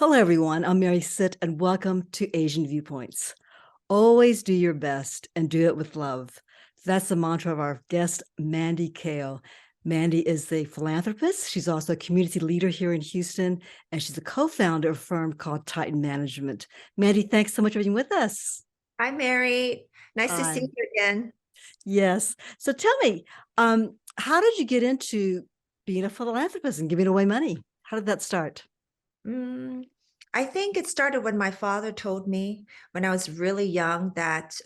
Hello, everyone. I'm Mary Sit, and welcome to Asian Viewpoints. Always do your best and do it with love. That's the mantra of our guest, Mandy Kao. Mandy is a philanthropist. She's also a community leader here in Houston, and she's a co-founder of a firm called Titan Management. Mandy, thanks so much for being with us. Hi, Mary. Nice to see Hi. you again. Yes. So tell me, how did you get into being a philanthropist and giving away money? How did that start? Mm, I think it started when my father told me when I was really young that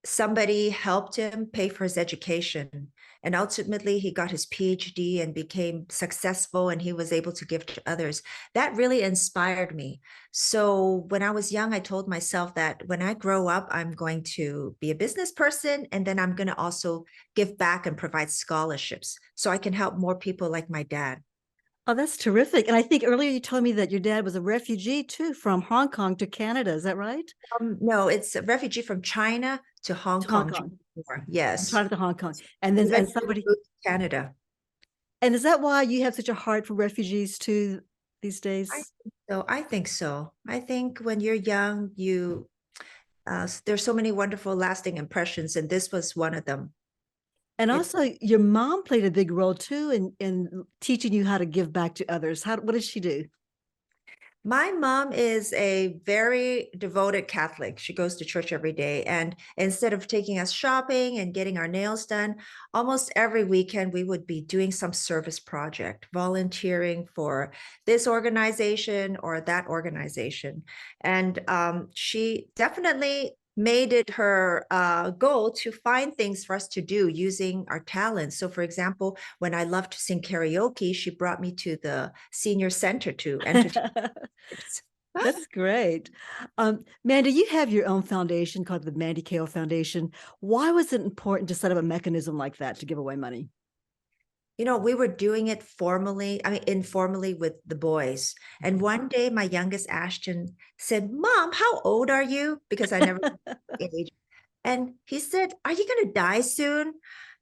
somebody helped him pay for his education. And ultimately, he got his PhD and became successful, and he was able to give to others. That really inspired me. So when I was young, I told myself that when I grow up, I'm going to be a business person, and then I'm going to also give back and provide scholarships so I can help more people like my dad. Oh, that's terrific. And I think earlier you told me that your dad was a refugee too from Hong Kong to Canada. Is that right? No, it's a refugee from China to Hong To Hong Kong. Kong, from Yes. China to Hong Kong. And then and Eventually somebody moved to Canada. and is that why you have such a heart for refugees too these I days? think so. I think so. I think when you're young, there's so many wonderful lasting impressions, and this was one of them. And It also your mom played a big role too in teaching you how to give back to others. What did she do? My mom is a very devoted Catholic. She goes to church every day. And instead of taking us shopping and getting our nails done, almost every weekend we would be doing some service project, volunteering for this organization or that organization. And she definitely made it her goal to find things for us to do using our talents. So, for example, when I loved to sing karaoke, she brought me to the senior center to entertain. That's great. Mandy, you have your own foundation called the Mandy Kao Foundation. Why was it important to set up a mechanism like that to give away money? We were doing it formally, I mean, informally with the boys. And one day, my youngest Ashton said, "Mom, how old are you?" Because I never age. And he said, "Are you going to die soon?"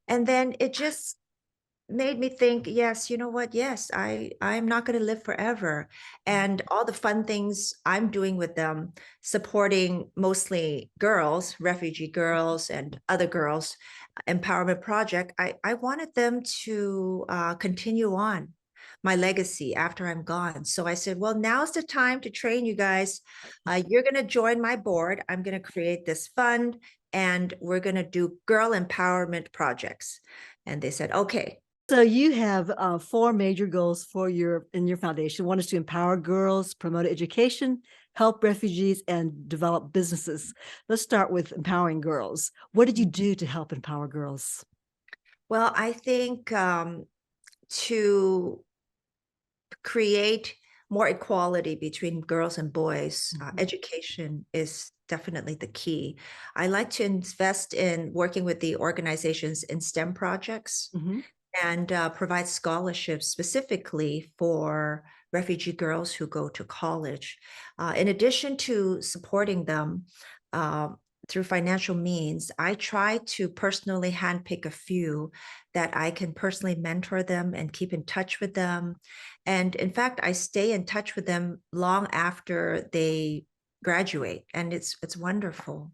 And then it just made me think, yes, you know what? Yes, I'm not going to live forever. And all the fun things I'm doing with them, supporting mostly girls, refugee girls and other girls, empowerment project, I wanted them to continue on my legacy after I'm gone. So I said, well, now's the time to train you guys. You're going to join my board. I'm going to create this fund and we're going to do girl empowerment projects. And they said, okay. So you have four major goals for your foundation. One is to empower girls, promote education, help refugees, and develop businesses. Let's start with empowering girls. What did you do to help empower girls? Well, I think to create more equality between girls and boys, education is definitely the key. I like to invest in working with the organizations in STEM projects Mm-hmm. and provide scholarships specifically for refugee girls who go to college. In addition to supporting them uh, through financial means, I try to personally handpick a few that I can personally mentor them and keep in touch with them. And in fact, I stay in touch with them long after they graduate, and it's wonderful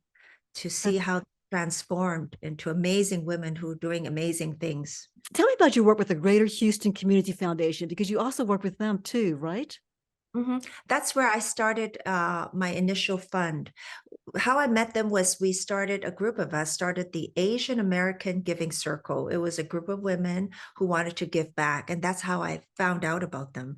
to see That's, how transformed into amazing women who are doing amazing things. tell me about your work with the Greater Houston Community Foundation, because you also work with them too, right? That's where I started my initial fund. How I met them was a group of us started the Asian American Giving Circle. It was a group of women who wanted to give back, and that's how I found out about them.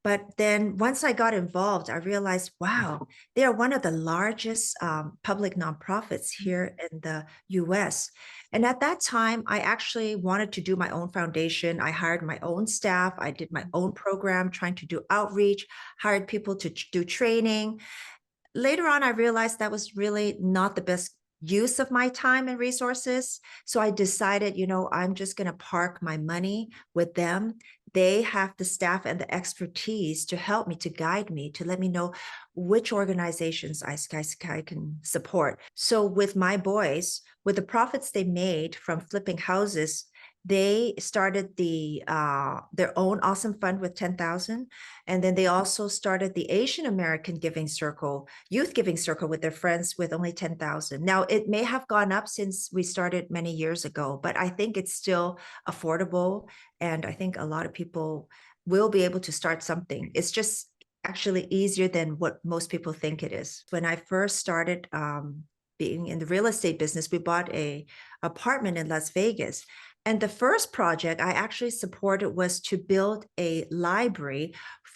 But then once I got involved, I realized, wow, they are one of the largest public nonprofits here in the US. And at that time, I actually wanted to do my own foundation. I hired my own staff. I did my own program, trying to do outreach, hired people to do training. Later on, I realized that was really not the best use of my time and resources. So I decided, I'm just going to park my money with them. They have the staff and the expertise to help me, to guide me, to let me know which organizations I can support. So with my boys, with the profits they made from flipping houses, they started their own awesome fund with 10,000, and then they also started the Asian American Giving Circle, Youth Giving Circle, with their friends with only 10,000. Now it may have gone up since we started many years ago, but I think it's still affordable, and I think a lot of people will be able to start something. It's just actually easier than what most people think it is. When I first started being in the real estate business, we bought a apartment in Las Vegas. And the first project I actually supported was to build a library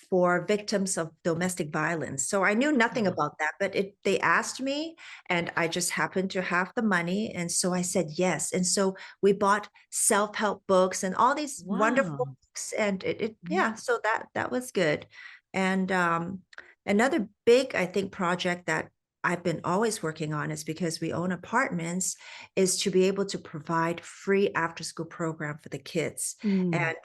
for victims of domestic violence. So I knew nothing about that, but they asked me, and I just happened to have the money. And so I said yes. And so we bought self-help books and all these wonderful Wow. books. And yeah, so that was good. And another big, I think, project that I've been always working on, is because we own apartments, is to be able to provide free after school program for the kids. Mm. And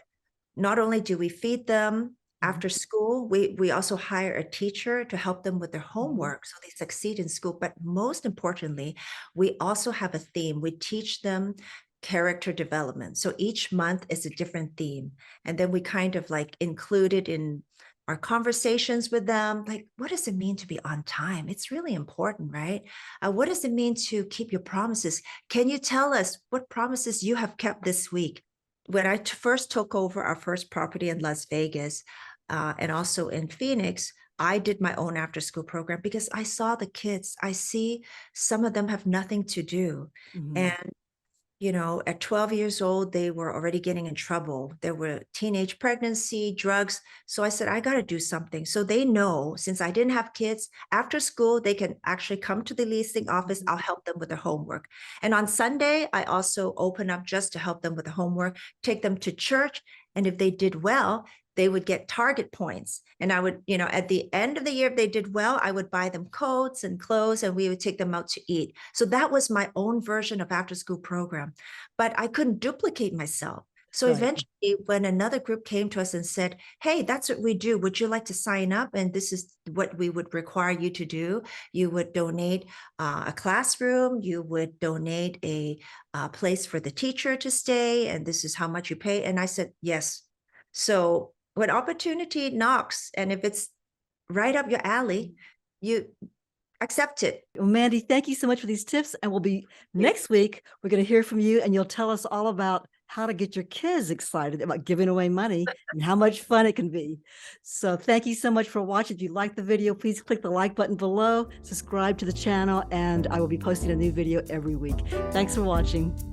not only do we feed them Mhm. after school, we also hire a teacher to help them with their Mhm. homework so they succeed in school. But most importantly, we also have a theme. We teach them character development. So each month is a different theme. And then we kind of like include it in our conversations with them. Like, what does it mean to be on time? It's really important, right? What does it mean to keep your promises? Can you tell us what promises you have kept this week? When I first took over our first property in Las Vegas, and also in Phoenix, I did my own after school program because I saw the kids. I see some of them have nothing to do. Mhm. And at 12 years old, they were already getting in trouble. There were teenage pregnancy, drugs. So I said, I got to do something. So they know, since I didn't have kids, after school, they can actually come to the leasing office. I'll help them with their homework. And on Sunday, I also open up just to help them with the homework, take them to church. And if they did well, they would get target points. And I would, at the end of the year, if they did well, I would buy them coats and clothes, and we would take them out to eat. So that was my own version of after school program, but I couldn't duplicate myself. So Right. eventually, when another group came to us and said, hey, that's what we do, would you like to sign up? And this is what we would require you to do. You would donate a classroom, you would donate a place for the teacher to stay, and this is how much you pay. And I said, yes. So when opportunity knocks, and if it's right up your alley, you accept it. Well, Mandy, thank you so much for these tips. And we'll be next week, we're going to hear from you, and you'll tell us all about how to get your kids excited about giving away money and how much fun it can be. So thank you so much for watching. If you liked the video, please click the like button below, subscribe to the channel, and I will be posting a new video every week. Thanks for watching.